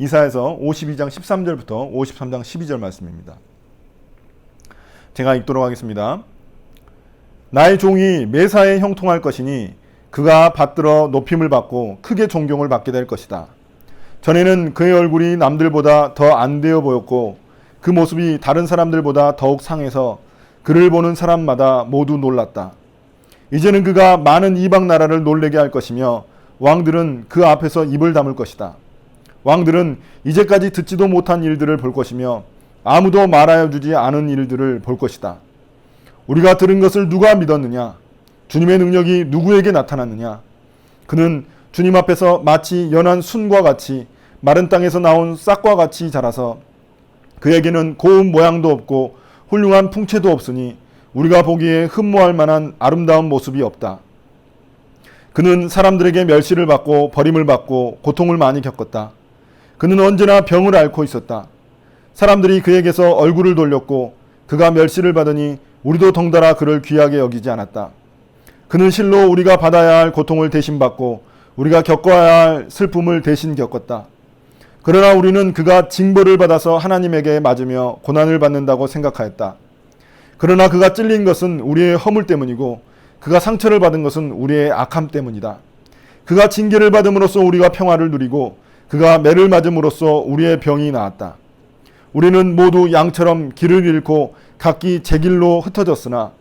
이사야서 52장 13절부터 53장 12절 말씀입니다. 제가 읽도록 하겠습니다. 나의 종이 매사에 형통할 것이니 그가 받들어 높임을 받고 크게 존경을 받게 될 것이다. 전에는 그의 얼굴이 남들보다 더 안 되어 보였고 그 모습이 다른 사람들보다 더욱 상해서 그를 보는 사람마다 모두 놀랐다. 이제는 그가 많은 이방 나라를 놀래게 할 것이며 왕들은 그 앞에서 입을 다물 것이다. 왕들은 이제까지 듣지도 못한 일들을 볼 것이며 아무도 말하여 주지 않은 일들을 볼 것이다. 우리가 들은 것을 누가 믿었느냐? 주님의 능력이 누구에게 나타났느냐? 그는 주님 앞에서 마치 연한 순과 같이 마른 땅에서 나온 싹과 같이 자라서 그에게는 고운 모양도 없고 훌륭한 풍채도 없으니 우리가 보기에 흠모할 만한 아름다운 모습이 없다. 그는 사람들에게 멸시를 받고 버림을 받고 고통을 많이 겪었다. 그는 언제나 병을 앓고 있었다. 사람들이 그에게서 얼굴을 돌렸고 그가 멸시를 받으니 우리도 덩달아 그를 귀하게 여기지 않았다. 그는 실로 우리가 받아야 할 고통을 대신 받고 우리가 겪어야 할 슬픔을 대신 겪었다. 그러나 우리는 그가 징벌을 받아서 하나님에게 맞으며 고난을 받는다고 생각하였다. 그러나 그가 찔린 것은 우리의 허물 때문이고 그가 상처를 받은 것은 우리의 악함 때문이다. 그가 징계를 받음으로써 우리가 평화를 누리고 그가 매를 맞음으로써 우리의 병이 나았다. 우리는 모두 양처럼 길을 잃고 각기 제 길로 흩어졌으나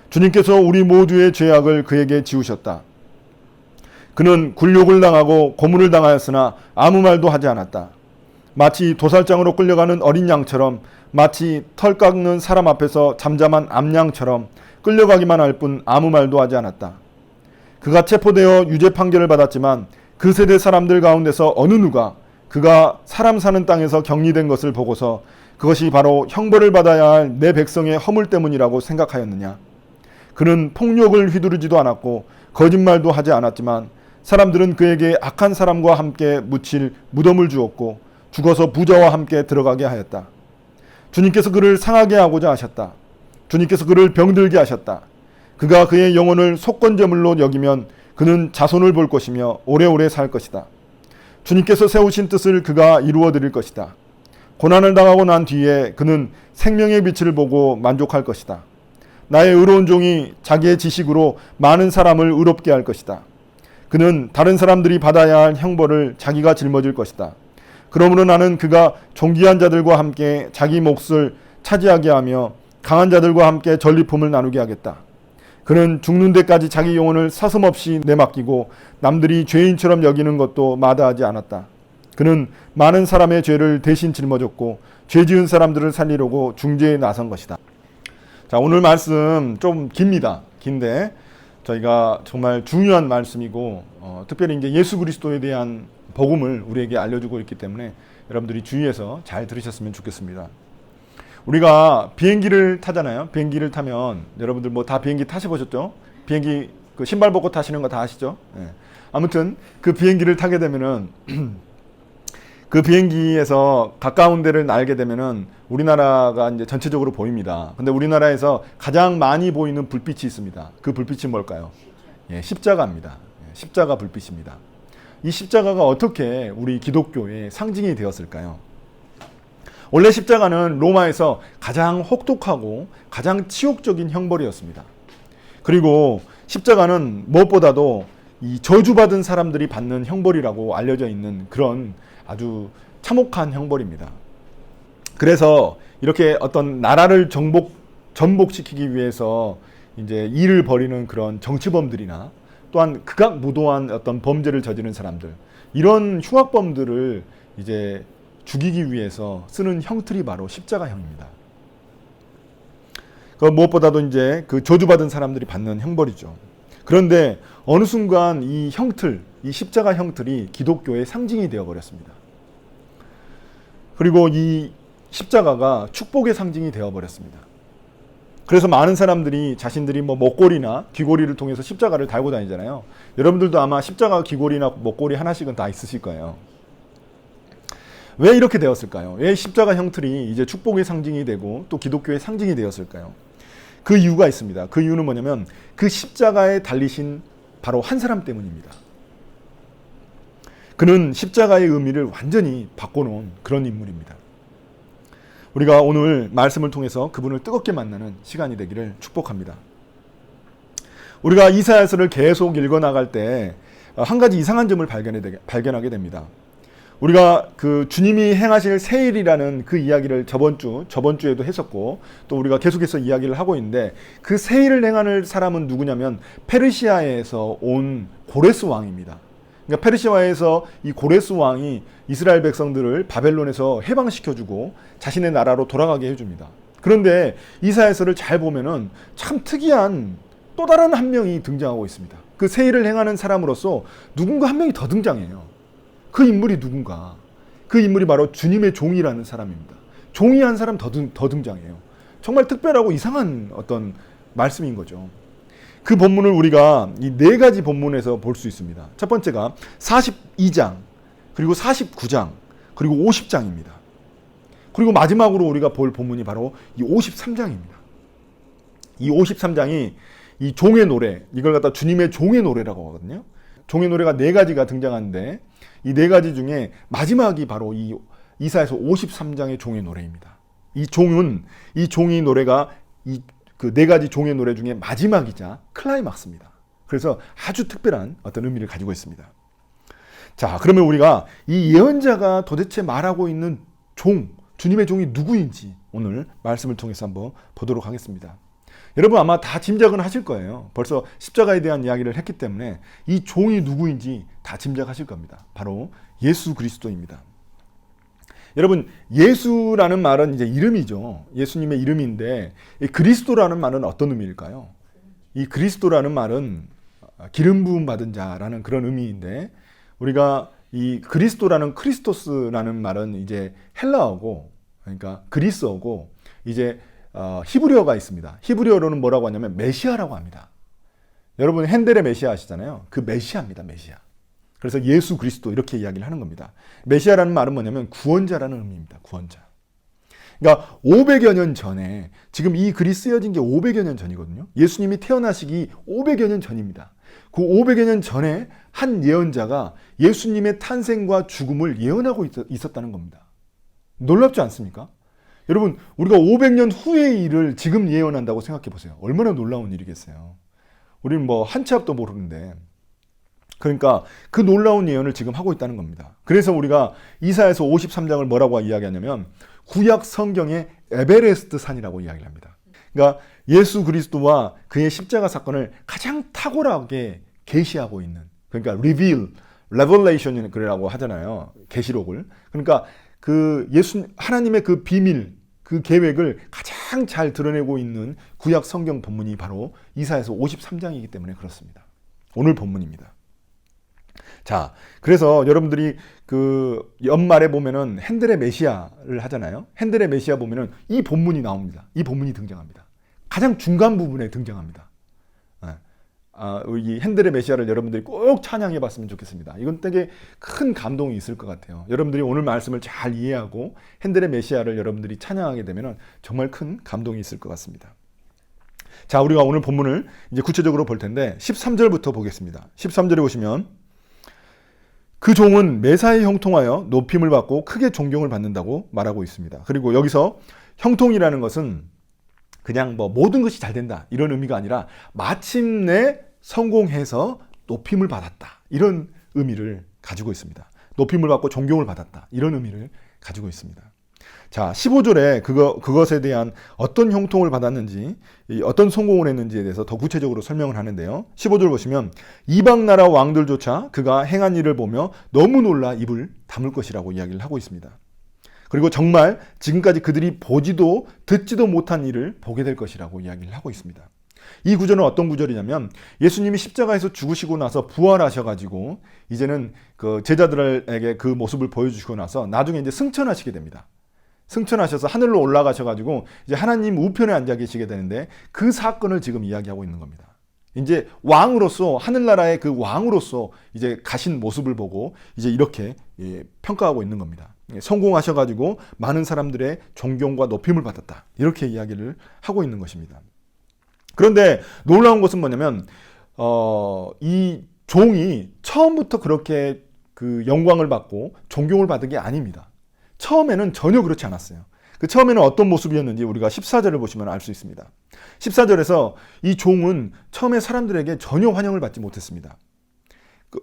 주님께서 우리 모두의 죄악을 그에게 지우셨다. 그는 굴욕을 당하고 고문을 당하였으나 아무 말도 하지 않았다. 마치 도살장으로 끌려가는 어린 양처럼, 마치 털 깎는 사람 앞에서 잠잠한 암양처럼 끌려가기만 할 뿐 아무 말도 하지 않았다. 그가 체포되어 유죄 판결을 받았지만 그 세대 사람들 가운데서 어느 누가 그가 사람 사는 땅에서 격리된 것을 보고서 그것이 바로 형벌을 받아야 할 내 백성의 허물 때문이라고 생각하였느냐? 그는 폭력을 휘두르지도 않았고 거짓말도 하지 않았지만 사람들은 그에게 악한 사람과 함께 묻힐 무덤을 주었고 죽어서 부자와 함께 들어가게 하였다. 주님께서 그를 상하게 하고자 하셨다. 주님께서 그를 병들게 하셨다. 그가 그의 영혼을 속건제물로 여기면 그는 자손을 볼 것이며 오래오래 살 것이다. 주님께서 세우신 뜻을 그가 이루어 드릴 것이다. 고난을 당하고 난 뒤에 그는 생명의 빛을 보고 만족할 것이다. 나의 의로운 종이 자기의 지식으로 많은 사람을 의롭게 할 것이다. 그는 다른 사람들이 받아야 할 형벌을 자기가 짊어질 것이다. 그러므로 나는 그가 존귀한 자들과 함께 자기 몫을 차지하게 하며 강한 자들과 함께 전리품을 나누게 하겠다. 그는 죽는 데까지 자기 영혼을 서슴없이 내맡기고 남들이 죄인처럼 여기는 것도 마다하지 않았다. 그는 많은 사람의 죄를 대신 짊어졌고 죄 지은 사람들을 살리려고 중재에 나선 것이다. 자, 오늘 말씀 좀 깁니다. 긴데 저희가 정말 중요한 말씀이고 특별히 이제 예수 그리스도에 대한 복음을 우리에게 알려주고 있기 때문에 여러분들이 주의해서 잘 들으셨으면 좋겠습니다. 우리가 비행기를 타잖아요. 비행기를 타면 여러분들 뭐 다 비행기 타셔보셨죠? 비행기 그 신발 벗고 타시는 거 다 아시죠? 네. 아무튼 그 비행기를 타게 되면은 그 비행기에서 가까운 데를 날게 되면은 우리나라가 이제 전체적으로 보입니다. 근데 우리나라에서 가장 많이 보이는 불빛이 있습니다. 그 불빛이 뭘까요? 예, 십자가입니다. 십자가 불빛입니다. 이 십자가가 어떻게 우리 기독교의 상징이 되었을까요? 원래 십자가는 로마에서 가장 혹독하고 가장 치욕적인 형벌이었습니다. 그리고 십자가는 무엇보다도 이 저주받은 사람들이 받는 형벌이라고 알려져 있는 그런 아주 참혹한 형벌입니다. 그래서 이렇게 어떤 나라를 전복시키기 위해서 이제 일을 벌이는 그런 정치범들이나 또한 극악무도한 어떤 범죄를 저지른 사람들, 이런 흉악범들을 이제 죽이기 위해서 쓰는 형틀이 바로 십자가형입니다. 그 무엇보다도 이제 그 저주받은 사람들이 받는 형벌이죠. 그런데 어느 순간 이 형틀, 이 십자가 형틀이 기독교의 상징이 되어버렸습니다. 그리고 이 십자가가 축복의 상징이 되어버렸습니다. 그래서 많은 사람들이 자신들이 뭐 목걸이나 귀걸이를 통해서 십자가를 달고 다니잖아요. 여러분들도 아마 십자가 귀걸이나 목걸이 하나씩은 다 있으실 거예요. 왜 이렇게 되었을까요? 왜 십자가 형틀이 이제 축복의 상징이 되고 또 기독교의 상징이 되었을까요? 그 이유가 있습니다. 그 이유는 뭐냐면 그 십자가에 달리신 바로 한 사람 때문입니다. 그는 십자가의 의미를 완전히 바꿔놓은 그런 인물입니다. 우리가 오늘 말씀을 통해서 그분을 뜨겁게 만나는 시간이 되기를 축복합니다. 우리가 이사야서를 계속 읽어나갈 때 한 가지 이상한 점을 발견하게 됩니다. 우리가 그 주님이 행하실 세일이라는 그 이야기를 저번 주에도 했었고, 또 우리가 계속해서 이야기를 하고 있는데, 그 세일을 행하는 사람은 누구냐면 페르시아에서 온 고레스 왕입니다. 그러니까 페르시아에서 이 고레스 왕이 이스라엘 백성들을 바벨론에서 해방시켜주고 자신의 나라로 돌아가게 해줍니다. 그런데 이사야서를 잘 보면은 참 특이한 또 다른 한 명이 등장하고 있습니다. 그 세일을 행하는 사람으로서 누군가 한 명이 더 등장해요. 그 인물이 누군가? 그 인물이 바로 주님의 종이라는 사람입니다. 종이 한 사람 더 등장해요. 정말 특별하고 이상한 어떤 말씀인 거죠. 그 본문을 우리가 이 네 가지 본문에서 볼 수 있습니다. 첫 번째가 42장, 그리고 49장, 그리고 50장입니다. 그리고 마지막으로 우리가 볼 본문이 바로 이 53장입니다. 이 53장이 이 종의 노래, 이걸 갖다 주님의 종의 노래라고 하거든요. 종의 노래가 네 가지가 등장하는데 이 네 가지 중에 마지막이 바로 이 이사야서 53장의 종의 노래입니다. 이 종의 노래가 이 그 네 가지 종의 노래 중에 마지막이자 클라이막스입니다. 그래서 아주 특별한 어떤 의미를 가지고 있습니다. 자, 그러면 우리가 이 예언자가 도대체 말하고 있는 주님의 종이 누구인지 오늘 말씀을 통해서 한번 보도록 하겠습니다. 여러분 아마 다 짐작은 하실 거예요. 벌써 십자가에 대한 이야기를 했기 때문에 이 종이 누구인지 다 짐작하실 겁니다. 바로 예수 그리스도입니다. 여러분, 예수라는 말은 이제 이름이죠. 예수님의 이름인데 이 그리스도라는 말은 어떤 의미일까요? 이 그리스도라는 말은 기름 부음 받은 자라는 그런 의미인데, 우리가 이 그리스도라는 크리스토스라는 말은 이제 헬라어고, 그러니까 그리스어고, 이제 히브리어가 있습니다. 히브리어로는 뭐라고 하냐면 메시아라고 합니다. 여러분 핸델의 메시아 아시잖아요. 그 메시아입니다. 메시아. 그래서 예수 그리스도 이렇게 이야기를 하는 겁니다. 메시아라는 말은 뭐냐면 구원자라는 의미입니다. 구원자. 그러니까 500여 년 전에, 지금 이 글이 쓰여진 게 500여 년 전이거든요. 예수님이 태어나시기 500여 년 전입니다. 그 500여 년 전에 한 예언자가 예수님의 탄생과 죽음을 예언하고 있었다는 겁니다. 놀랍지 않습니까? 여러분, 우리가 500년 후의 일을 지금 예언한다고 생각해 보세요. 얼마나 놀라운 일이겠어요. 우리는 뭐 한 치 앞도 모르는데, 그러니까 그 놀라운 예언을 지금 하고 있다는 겁니다. 그래서 우리가 이사야서 53장을 뭐라고 이야기하냐면 구약 성경의 에베레스트 산이라고 이야기를 합니다. 그러니까 예수 그리스도와 그의 십자가 사건을 가장 탁월하게 계시하고 있는, 그러니까 revelation이라고 하잖아요. 계시록을. 그러니까 그 하나님의 그 비밀, 그 계획을 가장 잘 드러내고 있는 구약 성경 본문이 바로 이사야서 53장이기 때문에 그렇습니다. 오늘 본문입니다. 자, 그래서 여러분들이 그 연말에 보면은 핸델의 메시아를 하잖아요. 핸델의 메시아 보면은 이 본문이 나옵니다. 이 본문이 등장합니다. 가장 중간 부분에 등장합니다. 이 핸델의 메시아를 여러분들이 꼭 찬양해 봤으면 좋겠습니다. 이건 되게 큰 감동이 있을 것 같아요. 여러분들이 오늘 말씀을 잘 이해하고 핸델의 메시아를 여러분들이 찬양하게 되면 정말 큰 감동이 있을 것 같습니다. 자, 우리가 오늘 본문을 이제 구체적으로 볼 텐데 13절부터 보겠습니다. 13절에 보시면 그 종은 매사에 형통하여 높임을 받고 크게 존경을 받는다고 말하고 있습니다. 그리고 여기서 형통이라는 것은 그냥 뭐 모든 것이 잘 된다 이런 의미가 아니라 마침내 성공해서 높임을 받았다 이런 의미를 가지고 있습니다. 높임을 받고 존경을 받았다 이런 의미를 가지고 있습니다. 자, 15절에 그것에 대한 어떤 형통을 받았는지, 어떤 성공을 했는지에 대해서 더 구체적으로 설명을 하는데요. 15절 보시면 이방 나라 왕들조차 그가 행한 일을 보며 너무 놀라 입을 다물 것이라고 이야기를 하고 있습니다. 그리고 정말 지금까지 그들이 보지도 듣지도 못한 일을 보게 될 것이라고 이야기를 하고 있습니다. 이 구절은 어떤 구절이냐면 예수님이 십자가에서 죽으시고 나서 부활하셔가지고 이제는 그 제자들에게 그 모습을 보여주시고 나서 나중에 이제 승천하시게 됩니다. 승천하셔서 하늘로 올라가셔가지고 이제 하나님 우편에 앉아 계시게 되는데 그 사건을 지금 이야기하고 있는 겁니다. 이제 왕으로서, 하늘나라의 그 왕으로서 이제 가신 모습을 보고 이제 이렇게 평가하고 있는 겁니다. 성공하셔가지고 많은 사람들의 존경과 높임을 받았다. 이렇게 이야기를 하고 있는 것입니다. 그런데 놀라운 것은 뭐냐면 이 종이 처음부터 그렇게 그 영광을 받고 존경을 받은 게 아닙니다. 처음에는 전혀 그렇지 않았어요. 그 처음에는 어떤 모습이었는지 우리가 14절을 보시면 알 수 있습니다. 14절에서 이 종은 처음에 사람들에게 전혀 환영을 받지 못했습니다.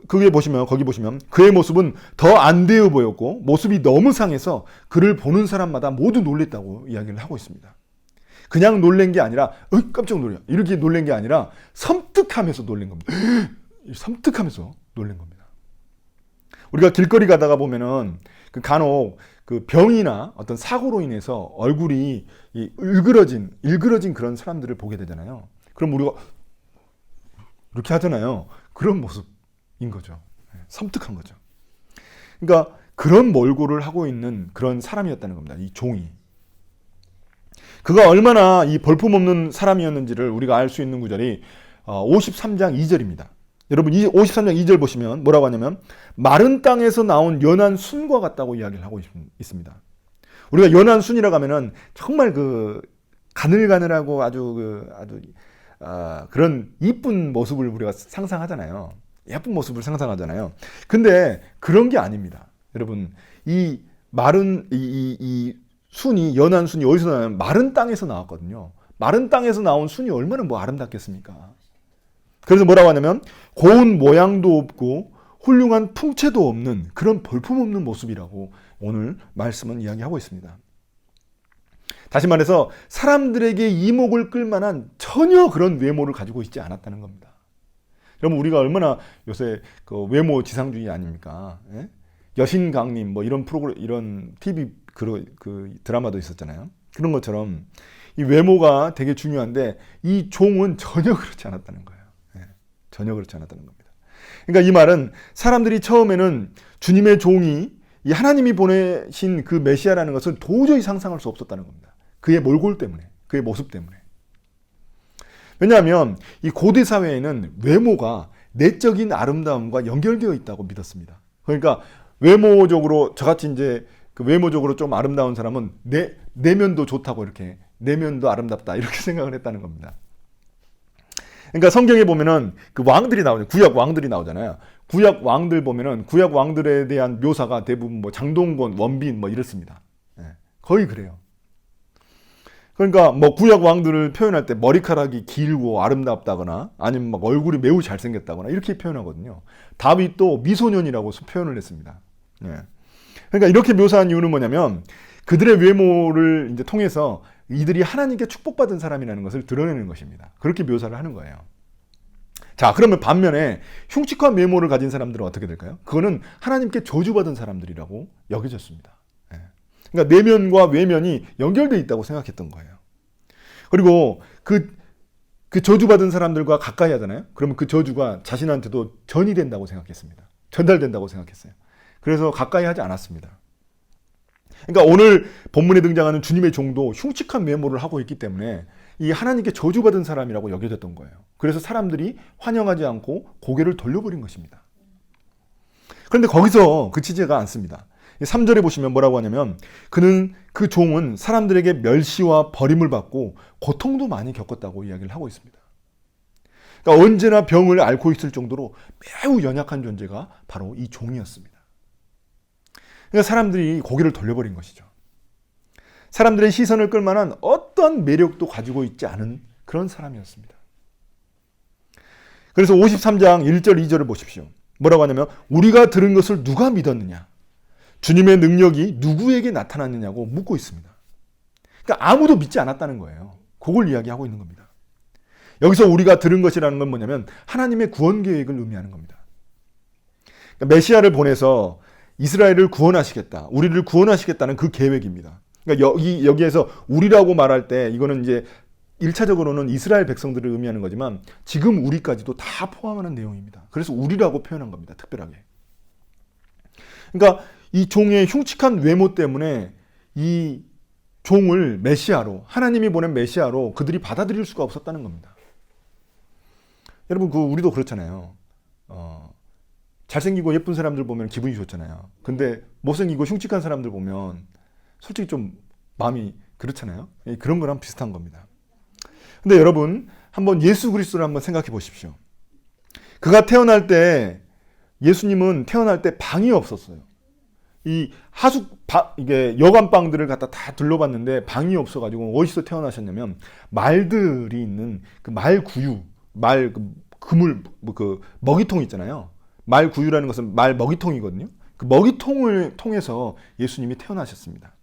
거기 보시면 그의 모습은 더 안 되어 보였고 모습이 너무 상해서 그를 보는 사람마다 모두 놀랬다고 이야기를 하고 있습니다. 그냥 놀란 게 아니라 깜짝 놀라 이렇게 놀란 게 아니라 섬뜩하면서 놀란 겁니다. 섬뜩하면서 놀란 겁니다. 우리가 길거리 가다가 보면은 그 간혹 그 병이나 어떤 사고로 인해서 얼굴이 일그러진 그런 사람들을 보게 되잖아요. 그럼 우리가 이렇게 하잖아요. 그런 모습인 거죠. 섬뜩한 거죠. 그러니까 그런 몰골을 하고 있는 그런 사람이었다는 겁니다. 이 종이. 그가 얼마나 이 볼품없는 사람이었는지를 우리가 알 수 있는 구절이 53장 2절입니다. 여러분 이 53장 2절 보시면 뭐라고 하냐면 마른 땅에서 나온 연한 순과 같다고 이야기를 하고 있습니다. 우리가 연한 순이라고 하면은 정말 그 가늘가늘하고 아주 그런 이쁜 모습을 우리가 상상하잖아요. 예쁜 모습을 상상하잖아요. 근데 그런 게 아닙니다. 여러분 이 마른 이 순이 연한 순이 어디서 나냐면 마른 땅에서 나왔거든요. 마른 땅에서 나온 순이 얼마나 아름답겠습니까? 그래서 뭐라고 하냐면 고운 모양도 없고 훌륭한 풍채도 없는 그런 볼품없는 모습이라고 오늘 말씀은 이야기하고 있습니다. 다시 말해서 사람들에게 이목을 끌만한 전혀 그런 외모를 가지고 있지 않았다는 겁니다. 여러분 우리가 얼마나 요새 그 외모 지상주의 아닙니까? 예? 여신강림 뭐 이런 프로그램 이런 TV 그 드라마도 있었잖아요. 그런 것처럼 이 외모가 되게 중요한데 이 종은 전혀 그렇지 않았다는 거예요. 예, 전혀 그렇지 않았다는 겁니다. 그러니까 이 말은 사람들이 처음에는 주님의 종이 이 하나님이 보내신 그 메시아라는 것을 도저히 상상할 수 없었다는 겁니다. 그의 몰골 때문에, 그의 모습 때문에. 왜냐하면 이 고대 사회에는 외모가 내적인 아름다움과 연결되어 있다고 믿었습니다. 그러니까 외모적으로 저같이 이제 그 외모적으로 좀 아름다운 사람은 내면도 좋다고 이렇게 내면도 아름답다 이렇게 생각을 했다는 겁니다. 그러니까 성경에 보면은 그 왕들이 나오잖아요. 구약 왕들이 나오잖아요. 구약 왕들 보면은 구약 왕들에 대한 묘사가 대부분 뭐 장동건, 원빈 뭐 이렇습니다. 거의 그래요. 그러니까 뭐 구약 왕들을 표현할 때 머리카락이 길고 아름답다거나 아니면 막 얼굴이 매우 잘생겼다거나 이렇게 표현하거든요. 다윗도 미소년이라고 표현을 했습니다. 그러니까 이렇게 묘사한 이유는 뭐냐면 그들의 외모를 이제 통해서 이들이 하나님께 축복받은 사람이라는 것을 드러내는 것입니다. 그렇게 묘사를 하는 거예요. 자, 그러면 반면에 흉측한 외모를 가진 사람들은 어떻게 될까요? 그거는 하나님께 저주받은 사람들이라고 여겨졌습니다. 그러니까 내면과 외면이 연결되어 있다고 생각했던 거예요. 그리고 그 저주받은 사람들과 가까이 하잖아요. 그러면 그 저주가 자신한테도 전이 된다고 생각했습니다. 전달된다고 생각했어요. 그래서 가까이 하지 않았습니다. 그러니까 오늘 본문에 등장하는 주님의 종도 흉측한 외모를 하고 있기 때문에 이 하나님께 저주받은 사람이라고 여겨졌던 거예요. 그래서 사람들이 환영하지 않고 고개를 돌려버린 것입니다. 그런데 거기서 그치지가 않습니다. 3절에 보시면 뭐라고 하냐면 그 종은 사람들에게 멸시와 버림을 받고 고통도 많이 겪었다고 이야기를 하고 있습니다. 그러니까 언제나 병을 앓고 있을 정도로 매우 연약한 존재가 바로 이 종이었습니다. 그러니까 사람들이 고개를 돌려버린 것이죠. 사람들의 시선을 끌만한 어떤 매력도 가지고 있지 않은 그런 사람이었습니다. 그래서 53장 1절 2절을 보십시오. 뭐라고 하냐면 우리가 들은 것을 누가 믿었느냐? 주님의 능력이 누구에게 나타났느냐고 묻고 있습니다. 그러니까 아무도 믿지 않았다는 거예요. 그걸 이야기하고 있는 겁니다. 여기서 우리가 들은 것이라는 건 뭐냐면 하나님의 구원 계획을 의미하는 겁니다. 그러니까 메시아를 보내서 이스라엘을 구원하시겠다. 우리를 구원하시겠다는 그 계획입니다. 그러니까 여기에서 우리라고 말할 때 이거는 이제 1차적으로는 이스라엘 백성들을 의미하는 거지만 지금 우리까지도 다 포함하는 내용입니다. 그래서 우리라고 표현한 겁니다. 특별하게. 그러니까 이 종의 흉측한 외모 때문에 이 종을 메시아로 하나님이 보낸 메시아로 그들이 받아들일 수가 없었다는 겁니다. 여러분 우리도 그렇잖아요. 잘생기고 예쁜 사람들 보면 기분이 좋잖아요. 근데 못생기고 흉측한 사람들 보면 솔직히 좀 마음이 그렇잖아요. 그런 거랑 비슷한 겁니다. 근데 여러분 한번 예수 그리스도를 한번 생각해 보십시오. 그가 태어날 때 예수님은 태어날 때 방이 없었어요. 이 이게 여관방들을 갖다 다 둘러봤는데 방이 없어가지고 어디서 태어나셨냐면 말들이 있는 그 말구유, 그물, 그 먹이통 있잖아요. 말구유라는 것은 말 먹이통이거든요. 그 먹이통을 통해서 예수님이 태어나셨습니다.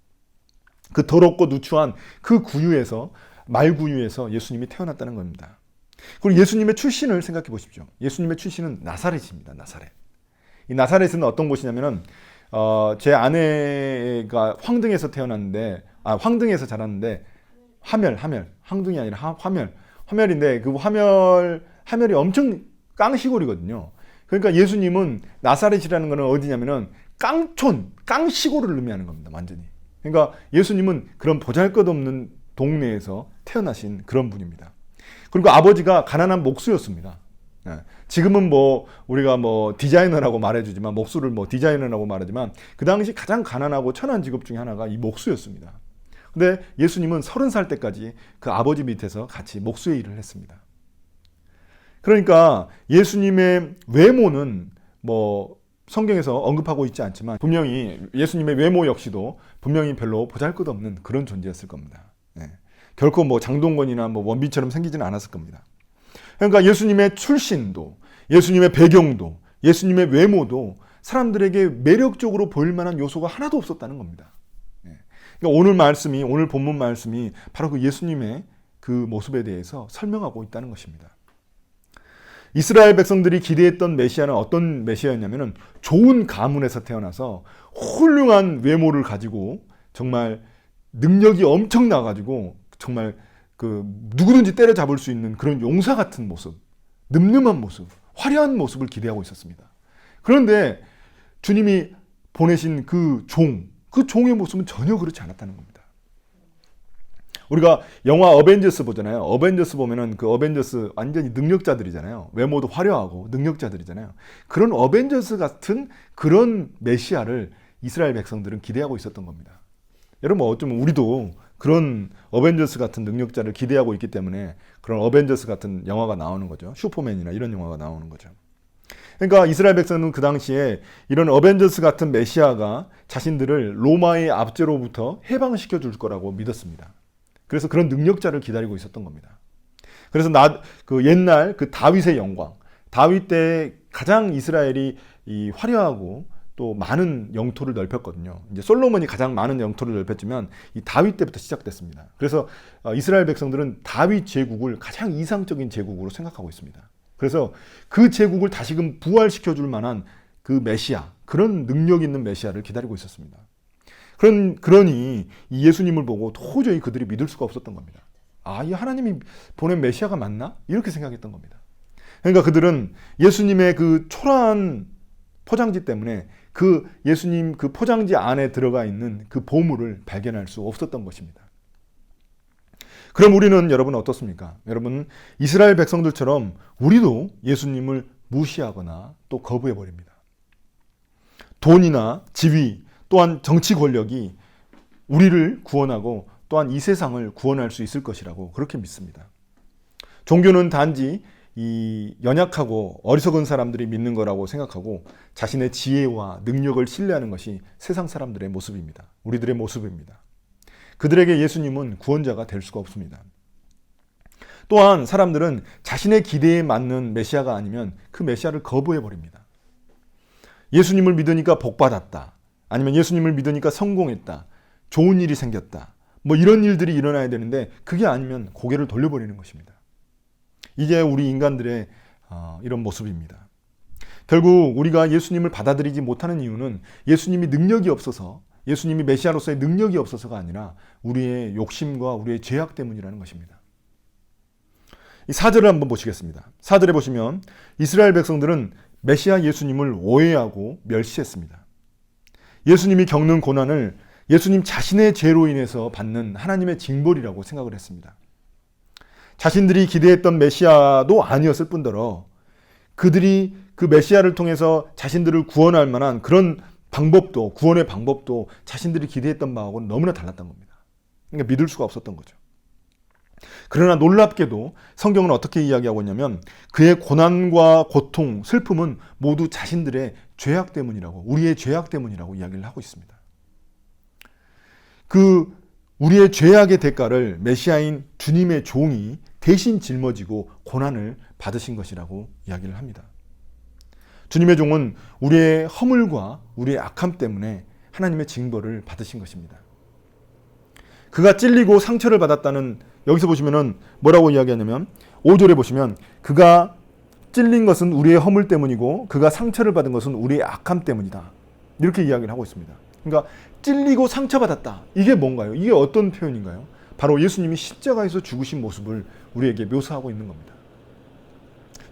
그 더럽고 누추한 그 구유에서, 말구유에서 예수님이 태어났다는 겁니다. 그리고 예수님의 출신을 생각해 보십시오. 예수님의 출신은 나사렛입니다. 나사렛. 이 나사렛은 어떤 곳이냐면은 제 아내가 황등에서 태어났는데, 황등에서 자랐는데, 화멸, 황등이 아니라 화멸인데, 그 화멸이 엄청 깡시골이거든요. 그러니까 예수님은 나사렛이라는 거는 어디냐면은 깡시골을 의미하는 겁니다. 완전히. 그러니까 예수님은 그런 보잘것없는 동네에서 태어나신 그런 분입니다. 그리고 아버지가 가난한 목수였습니다. 지금은 우리가 디자이너라고 말해주지만, 목수를 디자이너라고 말하지만, 그 당시 가장 가난하고 천한 직업 중에 하나가 이 목수였습니다. 근데 예수님은 30살 때까지 그 아버지 밑에서 같이 목수의 일을 했습니다. 그러니까 예수님의 외모는 성경에서 언급하고 있지 않지만, 분명히 예수님의 외모 역시도 분명히 별로 보잘것없는 그런 존재였을 겁니다. 결코 장동건이나 원빈처럼 생기지는 않았을 겁니다. 그러니까 예수님의 출신도, 예수님의 배경도, 예수님의 외모도 사람들에게 매력적으로 보일 만한 요소가 하나도 없었다는 겁니다. 그러니까 오늘 본문 말씀이 바로 그 예수님의 그 모습에 대해서 설명하고 있다는 것입니다. 이스라엘 백성들이 기대했던 메시아는 어떤 메시아였냐면은 좋은 가문에서 태어나서 훌륭한 외모를 가지고 정말 능력이 엄청나가지고 정말 누구든지 때려잡을 수 있는 그런 용사 같은 모습, 늠름한 모습, 화려한 모습을 기대하고 있었습니다. 그런데 주님이 보내신 그 종의 모습은 전혀 그렇지 않았다는 겁니다. 우리가 영화 어벤져스 보잖아요. 어벤져스 보면은 그 어벤져스 완전히 능력자들이잖아요. 외모도 화려하고 능력자들이잖아요. 그런 어벤져스 같은 그런 메시아를 이스라엘 백성들은 기대하고 있었던 겁니다. 여러분, 어쩌면 우리도 그런 어벤져스 같은 능력자를 기대하고 있기 때문에 그런 어벤져스 같은 영화가 나오는 거죠. 슈퍼맨이나 이런 영화가 나오는 거죠. 그러니까 이스라엘 백성은 그 당시에 이런 어벤져스 같은 메시아가 자신들을 로마의 압제로부터 해방시켜 줄 거라고 믿었습니다. 그래서 그런 능력자를 기다리고 있었던 겁니다. 그래서 옛날 그 다윗의 영광, 다윗 때 가장 이스라엘이 이 화려하고 또 많은 영토를 넓혔거든요. 이제 솔로몬이 가장 많은 영토를 넓혔지만 이 다윗 때부터 시작됐습니다. 그래서 이스라엘 백성들은 다윗 제국을 가장 이상적인 제국으로 생각하고 있습니다. 그래서 그 제국을 다시금 부활시켜 줄 만한 그 메시아, 그런 능력 있는 메시아를 기다리고 있었습니다. 그러니 이 예수님을 보고 도저히 그들이 믿을 수가 없었던 겁니다. 이 하나님이 보낸 메시아가 맞나? 이렇게 생각했던 겁니다. 그러니까 그들은 예수님의 그 초라한 포장지 때문에 그 예수님 그 포장지 안에 들어가 있는 그 보물을 발견할 수 없었던 것입니다. 그럼 우리는 여러분 어떻습니까? 여러분, 이스라엘 백성들처럼 우리도 예수님을 무시하거나 또 거부해버립니다. 돈이나 지위, 또한 정치 권력이 우리를 구원하고 또한 이 세상을 구원할 수 있을 것이라고 그렇게 믿습니다. 종교는 단지 이 연약하고 어리석은 사람들이 믿는 거라고 생각하고 자신의 지혜와 능력을 신뢰하는 것이 세상 사람들의 모습입니다. 우리들의 모습입니다. 그들에게 예수님은 구원자가 될 수가 없습니다. 또한 사람들은 자신의 기대에 맞는 메시아가 아니면 그 메시아를 거부해버립니다. 예수님을 믿으니까 복받았다. 아니면 예수님을 믿으니까 성공했다. 좋은 일이 생겼다. 이런 일들이 일어나야 되는데 그게 아니면 고개를 돌려버리는 것입니다. 이게 우리 인간들의 이런 모습입니다. 결국 우리가 예수님을 받아들이지 못하는 이유는 예수님이 능력이 없어서, 예수님이 메시아로서의 능력이 없어서가 아니라 우리의 욕심과 우리의 죄악 때문이라는 것입니다. 이 4절을 한번 보시겠습니다. 4절에 보시면 이스라엘 백성들은 메시아 예수님을 오해하고 멸시했습니다. 예수님이 겪는 고난을 예수님 자신의 죄로 인해서 받는 하나님의 징벌이라고 생각을 했습니다. 자신들이 기대했던 메시아도 아니었을 뿐더러 그들이 그 메시아를 통해서 자신들을 구원할 만한 그런 방법도, 구원의 방법도 자신들이 기대했던 바하고는 너무나 달랐던 겁니다. 그러니까 믿을 수가 없었던 거죠. 그러나 놀랍게도 성경은 어떻게 이야기하고 있냐면 그의 고난과 고통, 슬픔은 모두 자신들의 죄악 때문이라고, 우리의 죄악 때문이라고 이야기를 하고 있습니다. 그 우리의 죄악의 대가를 메시아인 주님의 종이 대신 짊어지고 고난을 받으신 것이라고 이야기를 합니다. 주님의 종은 우리의 허물과 우리의 악함 때문에 하나님의 징벌을 받으신 것입니다. 그가 찔리고 상처를 받았다는, 여기서 보시면은 뭐라고 이야기하냐면 5절에 보시면 그가 찔린 것은 우리의 허물 때문이고 그가 상처를 받은 것은 우리의 악함 때문이다. 이렇게 이야기를 하고 있습니다. 그러니까 찔리고 상처받았다. 이게 뭔가요? 이게 어떤 표현인가요? 바로 예수님이 십자가에서 죽으신 모습을 우리에게 묘사하고 있는 겁니다.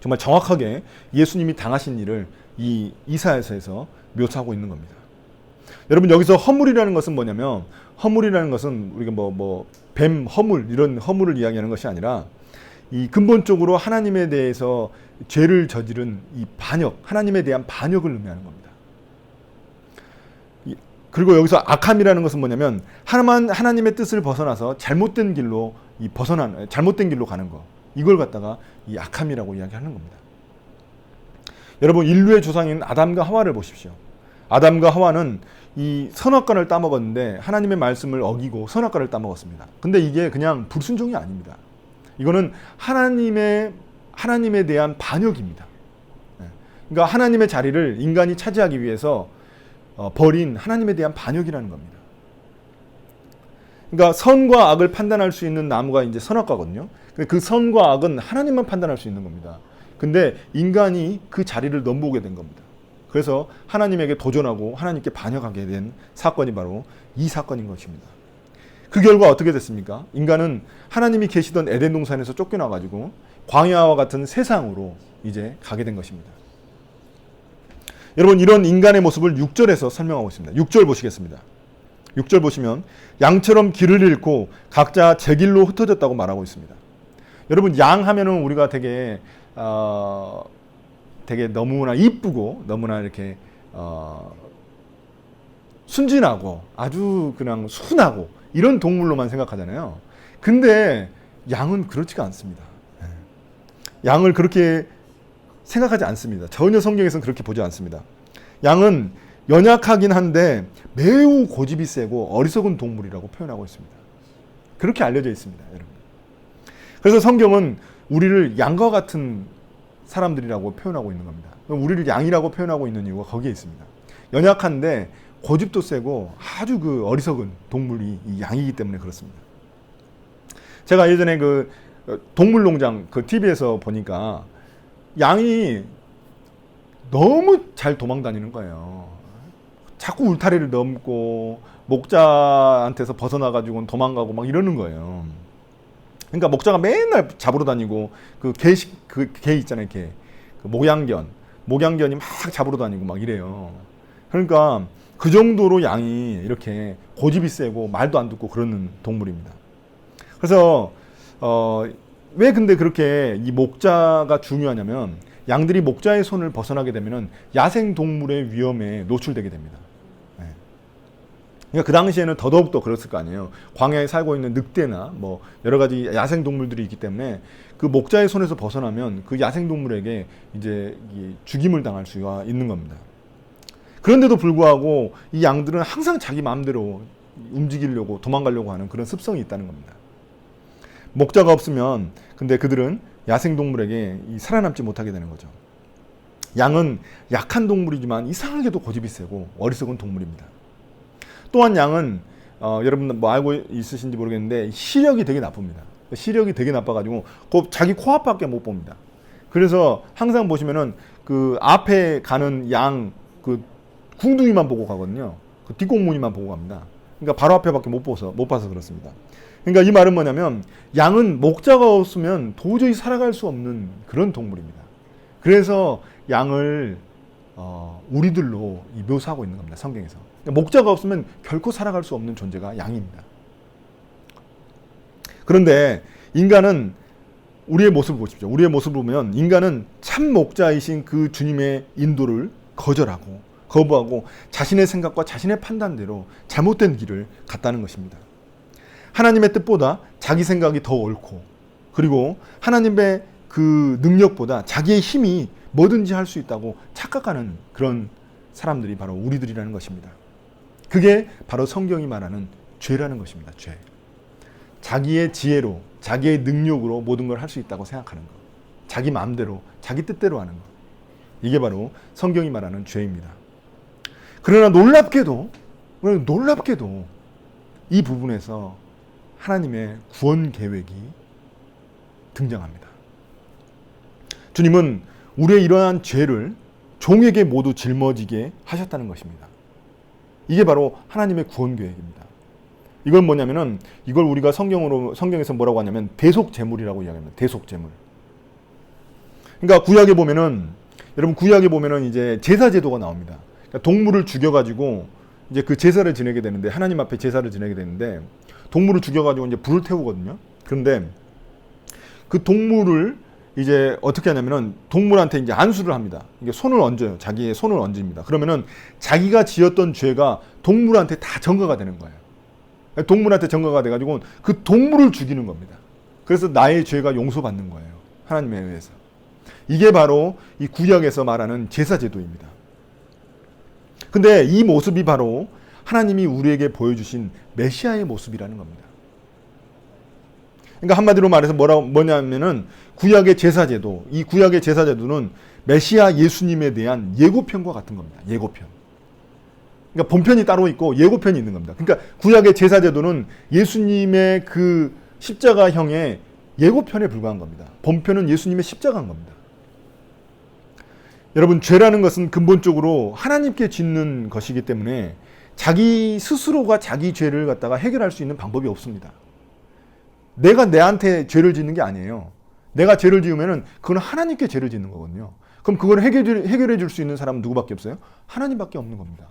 정말 정확하게 예수님이 당하신 일을 이 이사야서에서 묘사하고 있는 겁니다. 여러분, 여기서 허물이라는 것은 뭐냐면, 허물이라는 것은 우리가 뱀 허물, 이런 허물을 이야기하는 것이 아니라 이 근본적으로 하나님에 대해서 죄를 저지른 이 반역, 하나님에 대한 반역을 의미하는 겁니다. 그리고 여기서 악함이라는 것은 뭐냐면 하나님의 뜻을 벗어나서 잘못된 길로 잘못된 길로 가는 거, 이걸 갖다가 이 악함이라고 이야기하는 겁니다. 여러분, 인류의 조상인 아담과 하와를 보십시오. 아담과 하와는 이 선악과를 따먹었는데 하나님의 말씀을 어기고 선악과를 따먹었습니다. 근데 이게 그냥 불순종이 아닙니다. 이거는 하나님에 대한 반역입니다. 그러니까 하나님의 자리를 인간이 차지하기 위해서 버린 하나님에 대한 반역이라는 겁니다. 그러니까 선과 악을 판단할 수 있는 나무가 이제 선악과거든요. 그 선과 악은 하나님만 판단할 수 있는 겁니다. 근데 인간이 그 자리를 넘보게 된 겁니다. 그래서 하나님에게 도전하고 하나님께 반역하게 된 사건이 바로 이 사건인 것입니다. 그 결과 어떻게 됐습니까? 인간은 하나님이 계시던 에덴 동산에서 쫓겨나가지고 광야와 같은 세상으로 이제 가게 된 것입니다. 여러분, 이런 인간의 모습을 6절에서 설명하고 있습니다. 6절 보시겠습니다. 6절 보시면 양처럼 길을 잃고 각자 제 길로 흩어졌다고 말하고 있습니다. 여러분, 양 하면은 우리가 되게 너무나 이쁘고 너무나 이렇게 순진하고 아주 그냥 순하고 이런 동물로만 생각하잖아요. 근데 양은 그렇지가 않습니다. 양을 그렇게 생각하지 않습니다. 전혀 성경에서는 그렇게 보지 않습니다. 양은 연약하긴 한데 매우 고집이 세고 어리석은 동물이라고 표현하고 있습니다. 그렇게 알려져 있습니다, 여러분. 그래서 성경은 우리를 양과 같은 사람들이라고 표현하고 있는 겁니다. 우리를 양이라고 표현하고 있는 이유가 거기에 있습니다. 연약한데 고집도 세고 아주 그 어리석은 동물이 이 양이기 때문에 그렇습니다. 제가 예전에 그 동물농장 그 TV에서 보니까 양이 너무 잘 도망 다니는 거예요. 자꾸 울타리를 넘고 목자한테서 벗어나가지고 도망가고 막 이러는 거예요. 그러니까 목자가 맨날 잡으러 다니고 그 개 있잖아요, 개. 그 목양견이 막 잡으러 다니고 막 이래요. 그러니까 그 정도로 양이 이렇게 고집이 세고 말도 안 듣고 그러는 동물입니다. 그래서 왜 근데 그렇게 이 목자가 중요하냐면 양들이 목자의 손을 벗어나게 되면은 야생 동물의 위험에 노출되게 됩니다. 그러니까 그 당시에는 더더욱 그랬을 거 아니에요. 광야에 살고 있는 늑대나 뭐 여러 가지 야생 동물들이 있기 때문에 그 목자의 손에서 벗어나면 그 야생 동물에게 이제 죽임을 당할 수가 있는 겁니다. 그런데도 불구하고 이 양들은 항상 자기 마음대로 움직이려고 도망가려고 하는 그런 습성이 있다는 겁니다. 목자가 없으면 근데 그들은 야생 동물에게 살아남지 못하게 되는 거죠. 양은 약한 동물이지만 이상하게도 고집이 세고 어리석은 동물입니다. 또한 양은 여러분 뭐 알고 있으신지 모르겠는데 시력이 되게 나쁩니다. 시력이 되게 나빠가지고 자기 코앞밖에 못 봅니다. 그래서 항상 보시면은 그 앞에 가는 양 그 궁둥이만 보고 가거든요. 그 뒷공무니만 보고 갑니다. 그러니까 바로 앞에밖에 못 봐서 그렇습니다. 그러니까 이 말은 뭐냐면 양은 목자가 없으면 도저히 살아갈 수 없는 그런 동물입니다. 그래서 양을 우리들로 묘사하고 있는 겁니다, 성경에서. 그러니까 목자가 없으면 결코 살아갈 수 없는 존재가 양입니다. 그런데 인간은 우리의 모습을 보십시오. 우리의 모습을 보면 인간은 참 목자이신 그 주님의 인도를 거부하고 자신의 생각과 자신의 판단대로 잘못된 길을 갔다는 것입니다. 하나님의 뜻보다 자기 생각이 더 옳고, 그리고 하나님의 그 능력보다 자기의 힘이 뭐든지 할 수 있다고 착각하는 그런 사람들이 바로 우리들이라는 것입니다. 그게 바로 성경이 말하는 죄라는 것입니다. 죄. 자기의 지혜로, 자기의 능력으로 모든 걸 할 수 있다고 생각하는 것. 자기 마음대로, 자기 뜻대로 하는 것. 이게 바로 성경이 말하는 죄입니다. 그러나 놀랍게도 이 부분에서 하나님의 구원 계획이 등장합니다. 주님은 우리의 이러한 죄를 종에게 모두 짊어지게 하셨다는 것입니다. 이게 바로 하나님의 구원 계획입니다. 이건 뭐냐면은, 이걸 우리가 성경에서 뭐라고 하냐면 대속 제물이라고 이야기합니다. 대속 제물. 그러니까 구약에 보면은, 여러분 구약에 보면은 이제 제사 제도가 나옵니다. 그러니까 동물을 죽여가지고 이제 그 제사를 지내게 되는데, 하나님 앞에 제사를 지내게 되는데, 동물을 죽여가지고 이제 불을 태우거든요. 그런데 그 동물을 이제 어떻게 하냐면은 동물한테 이제 안수를 합니다. 이게 손을 얹어요. 자기의 손을 얹습니다. 그러면은 자기가 지었던 죄가 동물한테 다 전가가 되는 거예요. 동물한테 전가가 돼가지고 그 동물을 죽이는 겁니다. 그래서 나의 죄가 용서받는 거예요. 하나님에 의해서. 이게 바로 이 구약에서 말하는 제사제도입니다. 근데 이 모습이 바로 하나님이 우리에게 보여주신 메시아의 모습이라는 겁니다. 그러니까 한마디로 말해서 뭐냐면은 구약의 제사제도, 이 구약의 제사제도는 메시아 예수님에 대한 예고편과 같은 겁니다. 예고편. 그러니까 본편이 따로 있고 예고편이 있는 겁니다. 그러니까 구약의 제사제도는 예수님의 그 십자가형의 예고편에 불과한 겁니다. 본편은 예수님의 십자가인 겁니다. 여러분, 죄라는 것은 근본적으로 하나님께 짓는 것이기 때문에 자기 스스로가 자기 죄를 갖다가 해결할 수 있는 방법이 없습니다. 내가 내한테 죄를 짓는 게 아니에요. 내가 죄를 지으면은 그건 하나님께 죄를 짓는 거거든요. 그럼 그걸 해결해 줄 수 있는 사람은 누구밖에 없어요? 하나님밖에 없는 겁니다.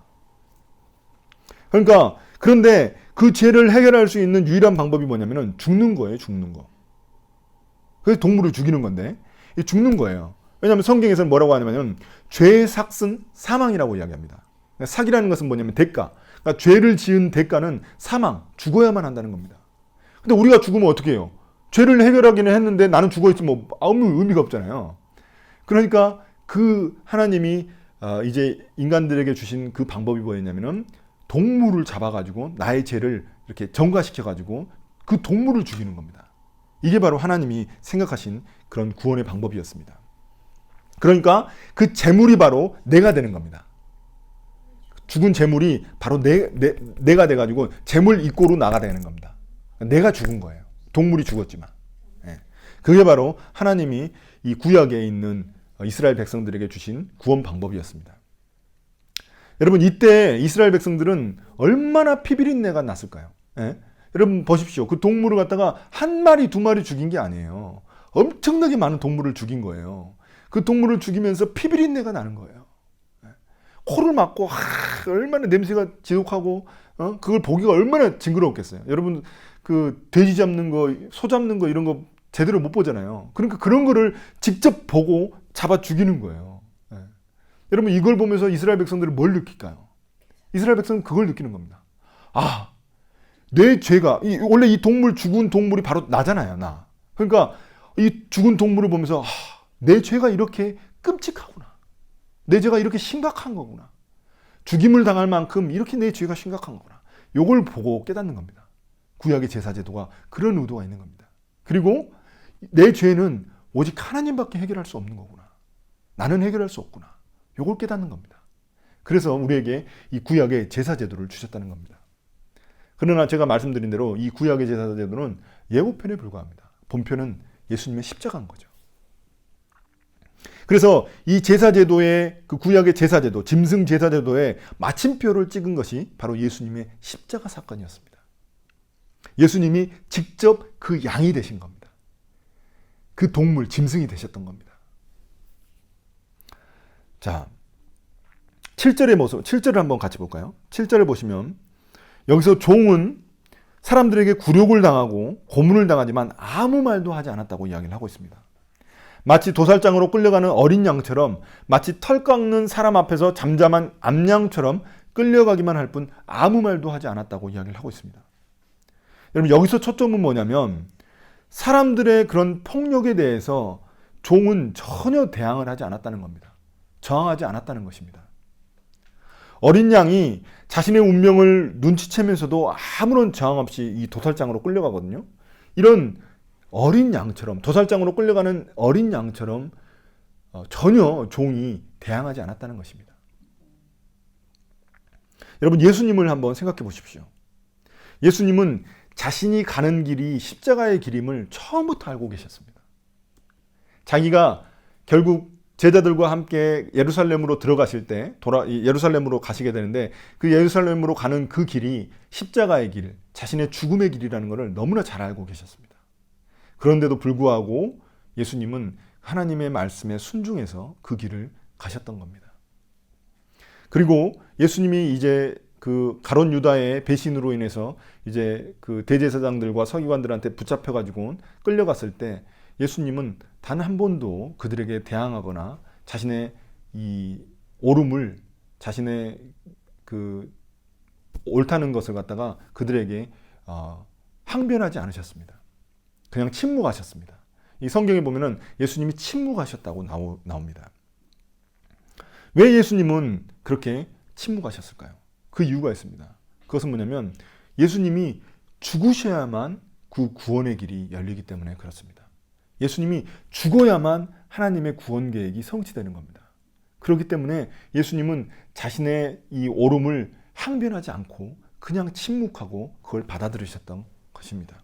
그러니까, 그런데 그 죄를 해결할 수 있는 유일한 방법이 뭐냐면은 죽는 거예요, 죽는 거. 그래서 동물을 죽이는 건데, 죽는 거예요. 왜냐하면 성경에서는 뭐라고 하냐면 죄의 삭은 사망이라고 이야기합니다. 삭이라는 것은 뭐냐면 대가. 그러니까 죄를 지은 대가는 사망, 죽어야만 한다는 겁니다. 근데 우리가 죽으면 어떻게 해요? 죄를 해결하기는 했는데 나는 죽어있으면 아무 의미가 없잖아요. 그러니까 그 하나님이 이제 인간들에게 주신 그 방법이 뭐였냐면은 동물을 잡아가지고 나의 죄를 이렇게 전가시켜가지고 그 동물을 죽이는 겁니다. 이게 바로 하나님이 생각하신 그런 구원의 방법이었습니다. 그러니까 그 재물이 바로 내가 되는 겁니다. 죽은 재물이 바로 내가 돼가지고 재물 입고로 나가 되는 겁니다. 내가 죽은 거예요. 동물이 죽었지만. 그게 바로 하나님이 이 구약에 있는 이스라엘 백성들에게 주신 구원 방법이었습니다. 여러분, 이때 이스라엘 백성들은 얼마나 피비린내가 났을까요? 여러분 보십시오. 그 동물을 갖다가 한 마리, 두 마리 죽인 게 아니에요. 엄청나게 많은 동물을 죽인 거예요. 그 동물을 죽이면서 피비린내가 나는 거예요. 코를 막고 얼마나 냄새가 지독하고 그걸 보기가 얼마나 징그러웠겠어요. 여러분, 그 돼지 잡는 거, 소 잡는 거 이런 거 제대로 못 보잖아요. 그러니까 그런 거를 직접 보고 잡아 죽이는 거예요. 여러분, 이걸 보면서 이스라엘 백성들은 뭘 느낄까요? 이스라엘 백성은 그걸 느끼는 겁니다. 아, 내 죄가, 원래 이 동물, 죽은 동물이 바로 나잖아요, 나. 그러니까 이 죽은 동물을 보면서 내 죄가 이렇게 끔찍하구나. 내 죄가 이렇게 심각한 거구나. 죽임을 당할 만큼 이렇게 내 죄가 심각한 거구나. 요걸 보고 깨닫는 겁니다. 구약의 제사제도가 그런 의도가 있는 겁니다. 그리고 내 죄는 오직 하나님밖에 해결할 수 없는 거구나. 나는 해결할 수 없구나. 요걸 깨닫는 겁니다. 그래서 우리에게 이 구약의 제사제도를 주셨다는 겁니다. 그러나 제가 말씀드린 대로 이 구약의 제사제도는 예고편에 불과합니다. 본편은 예수님의 십자가인 거죠. 그래서 이 제사제도의, 그 구약의 제사제도, 짐승 제사제도의 마침표를 찍은 것이 바로 예수님의 십자가 사건이었습니다. 예수님이 직접 그 양이 되신 겁니다. 그 동물, 짐승이 되셨던 겁니다. 자, 7절의 모습, 7절을 한번 같이 볼까요? 7절을 보시면 여기서 종은 사람들에게 굴욕을 당하고 고문을 당하지만 아무 말도 하지 않았다고 이야기를 하고 있습니다. 마치 도살장으로 끌려가는 어린 양처럼, 마치 털 깎는 사람 앞에서 잠잠한 암양처럼 끌려가기만 할 뿐 아무 말도 하지 않았다고 이야기를 하고 있습니다. 여러분 여기서 초점은 뭐냐면 사람들의 그런 폭력에 대해서 종은 전혀 대항을 하지 않았다는 겁니다. 저항하지 않았다는 것입니다. 어린 양이 자신의 운명을 눈치채면서도 아무런 저항 없이 이 도살장으로 끌려가거든요. 이런 어린 양처럼, 도살장으로 끌려가는 어린 양처럼 전혀 종이 대항하지 않았다는 것입니다. 여러분 예수님을 한번 생각해 보십시오. 예수님은 자신이 가는 길이 십자가의 길임을 처음부터 알고 계셨습니다. 자기가 결국 제자들과 함께 예루살렘으로 들어가실 때 예루살렘으로 가시게 되는데 그 예루살렘으로 가는 그 길이 십자가의 길, 자신의 죽음의 길이라는 것을 너무나 잘 알고 계셨습니다. 그런데도 불구하고 예수님은 하나님의 말씀에 순종해서 그 길을 가셨던 겁니다. 그리고 예수님이 이제 그 가룟 유다의 배신으로 인해서 이제 그 대제사장들과 서기관들한테 붙잡혀 가지고 끌려갔을 때 예수님은 단 한 번도 그들에게 대항하거나 자신의 이 옳음을, 자신의 그 옳다는 것을 갖다가 그들에게 항변하지 않으셨습니다. 그냥 침묵하셨습니다. 이 성경에 보면은 예수님이 침묵하셨다고 나옵니다. 왜 예수님은 그렇게 침묵하셨을까요? 그 이유가 있습니다. 그것은 뭐냐면 예수님이 죽으셔야만 그 구원의 길이 열리기 때문에 그렇습니다. 예수님이 죽어야만 하나님의 구원 계획이 성취되는 겁니다. 그렇기 때문에 예수님은 자신의 이 옳음을 항변하지 않고 그냥 침묵하고 그걸 받아들이셨던 것입니다.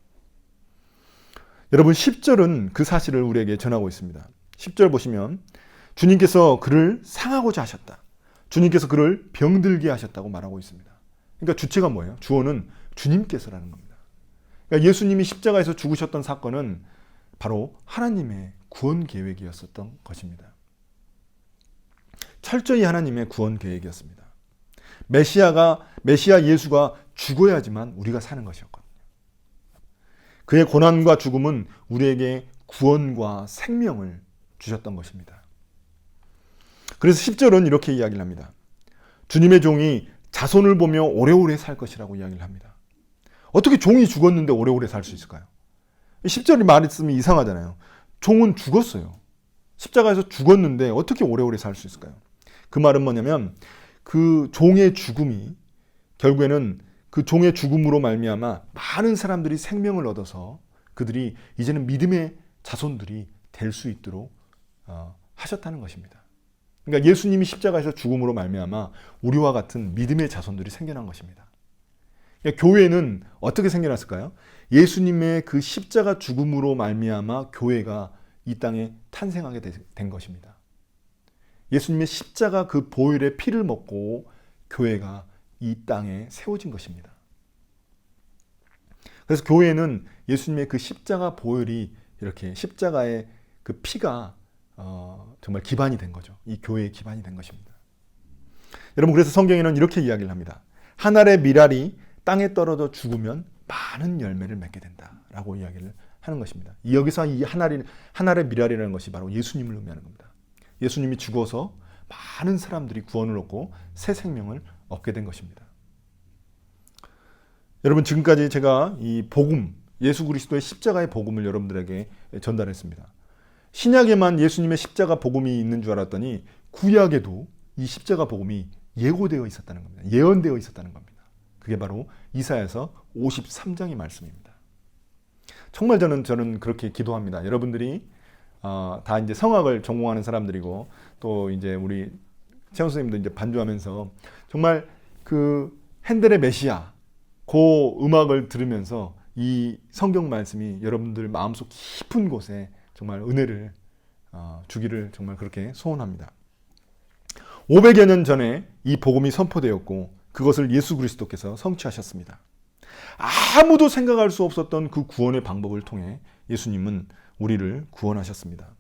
여러분 10절은 그 사실을 우리에게 전하고 있습니다. 10절 보시면 주님께서 그를 상하고자 하셨다. 주님께서 그를 병들게 하셨다고 말하고 있습니다. 그러니까 주체가 뭐예요? 주어는 주님께서라는 겁니다. 그러니까 예수님이 십자가에서 죽으셨던 사건은 바로 하나님의 구원 계획이었었던 것입니다. 철저히 하나님의 구원 계획이었습니다. 메시아 예수가 죽어야지만 우리가 사는 것이었거든요. 그의 고난과 죽음은 우리에게 구원과 생명을 주셨던 것입니다. 그래서 10절은 이렇게 이야기를 합니다. 주님의 종이 자손을 보며 오래오래 살 것이라고 이야기를 합니다. 어떻게 종이 죽었는데 오래오래 살 수 있을까요? 10절이 말했으면 이상하잖아요. 종은 죽었어요. 십자가에서 죽었는데 어떻게 오래오래 살 수 있을까요? 그 말은 뭐냐면 그 종의 죽음이 결국에는 그 종의 죽음으로 말미암아 많은 사람들이 생명을 얻어서 그들이 이제는 믿음의 자손들이 될 수 있도록 하셨다는 것입니다. 그러니까 예수님이 십자가에서 죽음으로 말미암아 우리와 같은 믿음의 자손들이 생겨난 것입니다. 그러니까 교회는 어떻게 생겨났을까요? 예수님의 그 십자가 죽음으로 말미암아 교회가 이 땅에 탄생하게 된 것입니다. 예수님의 십자가 그 보혈의 피를 먹고 교회가 이 땅에 세워진 것입니다. 그래서 교회는 예수님의 그 십자가 보혈이 이렇게 십자가의 그 피가 정말 기반이 된 거죠. 이 교회의 기반이 된 것입니다. 여러분 그래서 성경에는 이렇게 이야기를 합니다. 한 알의 밀알이 땅에 떨어져 죽으면 많은 열매를 맺게 된다라고 이야기를 하는 것입니다. 여기서 이 한 알의 밀알이라는 것이 바로 예수님을 의미하는 겁니다. 예수님이 죽어서 많은 사람들이 구원을 얻고 새 생명을 얻게 된 것입니다. 여러분 지금까지 제가 이 복음, 예수 그리스도의 십자가의 복음을 여러분들에게 전달했습니다. 신약에만 예수님의 십자가 복음이 있는 줄 알았더니 구약에도 이 십자가 복음이 예고되어 있었다는 겁니다. 예언되어 있었다는 겁니다. 그게 바로 이사야서 53장의 말씀입니다. 정말 저는 그렇게 기도합니다. 여러분들이 다 이제 성악을 전공하는 사람들이고 또 이제 우리 최원 선생님도 이제 반주하면서 정말 그 핸델의 메시아 그 음악을 들으면서 이 성경 말씀이 여러분들 마음속 깊은 곳에 정말 은혜를 주기를 정말 그렇게 소원합니다. 500여 년 전에 이 복음이 선포되었고 그것을 예수 그리스도께서 성취하셨습니다. 아무도 생각할 수 없었던 그 구원의 방법을 통해 예수님은 우리를 구원하셨습니다.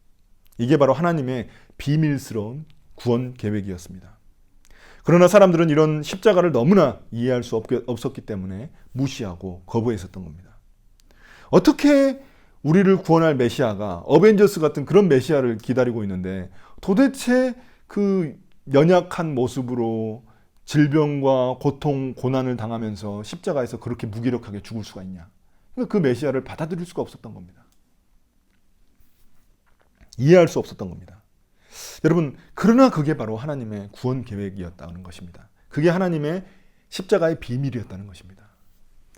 이게 바로 하나님의 비밀스러운 구원 계획이었습니다. 그러나 사람들은 이런 십자가를 너무나 이해할 수 없었기 때문에 무시하고 거부했었던 겁니다. 어떻게 우리를 구원할 메시아가 어벤져스 같은 그런 메시아를 기다리고 있는데 도대체 그 연약한 모습으로 질병과 고통, 고난을 당하면서 십자가에서 그렇게 무기력하게 죽을 수가 있냐. 그러니까 그 메시아를 받아들일 수가 없었던 겁니다. 이해할 수 없었던 겁니다. 여러분, 그러나 그게 바로 하나님의 구원 계획이었다는 것입니다. 그게 하나님의 십자가의 비밀이었다는 것입니다.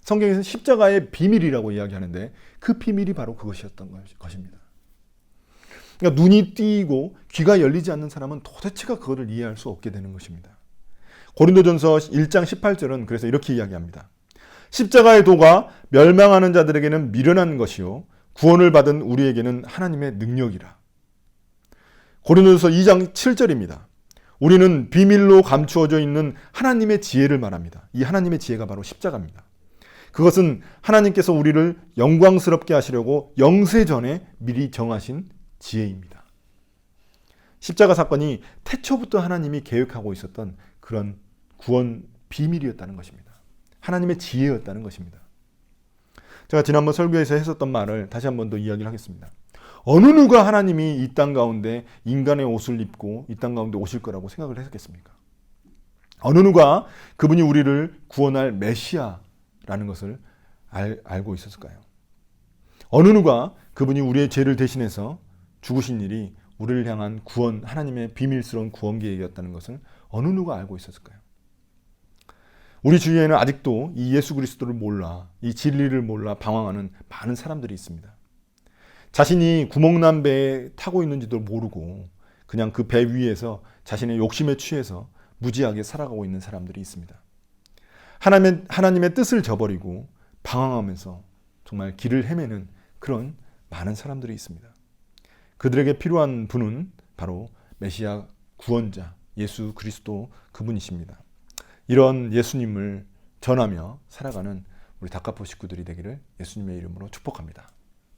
성경에서는 십자가의 비밀이라고 이야기하는데 그 비밀이 바로 그것이었던 것입니다. 그러니까 눈이 띄이고 귀가 열리지 않는 사람은 도대체가 그것을 이해할 수 없게 되는 것입니다. 고린도전서 1장 18절은 그래서 이렇게 이야기합니다. 십자가의 도가 멸망하는 자들에게는 미련한 것이요 구원을 받은 우리에게는 하나님의 능력이라. 고린도전서 2장 7절입니다. 우리는 비밀로 감추어져 있는 하나님의 지혜를 말합니다. 이 하나님의 지혜가 바로 십자가입니다. 그것은 하나님께서 우리를 영광스럽게 하시려고 영세전에 미리 정하신 지혜입니다. 십자가 사건이 태초부터 하나님이 계획하고 있었던 그런 구원 비밀이었다는 것입니다. 하나님의 지혜였다는 것입니다. 제가 지난번 설교에서 했었던 말을 다시 한 번 더 이야기를 하겠습니다. 어느 누가 하나님이 이 땅 가운데 인간의 옷을 입고 이 땅 가운데 오실 거라고 생각을 했겠습니까? 어느 누가 그분이 우리를 구원할 메시아라는 것을 알고 있었을까요? 어느 누가 그분이 우리의 죄를 대신해서 죽으신 일이 우리를 향한 구원, 하나님의 비밀스러운 구원 계획이었다는 것을 어느 누가 알고 있었을까요? 우리 주위에는 아직도 이 예수 그리스도를 몰라, 이 진리를 몰라 방황하는 많은 사람들이 있습니다. 자신이 구멍난 배에 타고 있는지도 모르고 그냥 그 배 위에서 자신의 욕심에 취해서 무지하게 살아가고 있는 사람들이 있습니다. 하나님의 뜻을 저버리고 방황하면서 정말 길을 헤매는 그런 많은 사람들이 있습니다. 그들에게 필요한 분은 바로 메시아 구원자 예수 그리스도 그분이십니다. 이런 예수님을 전하며 살아가는 우리 다카포 식구들이 되기를 예수님의 이름으로 축복합니다.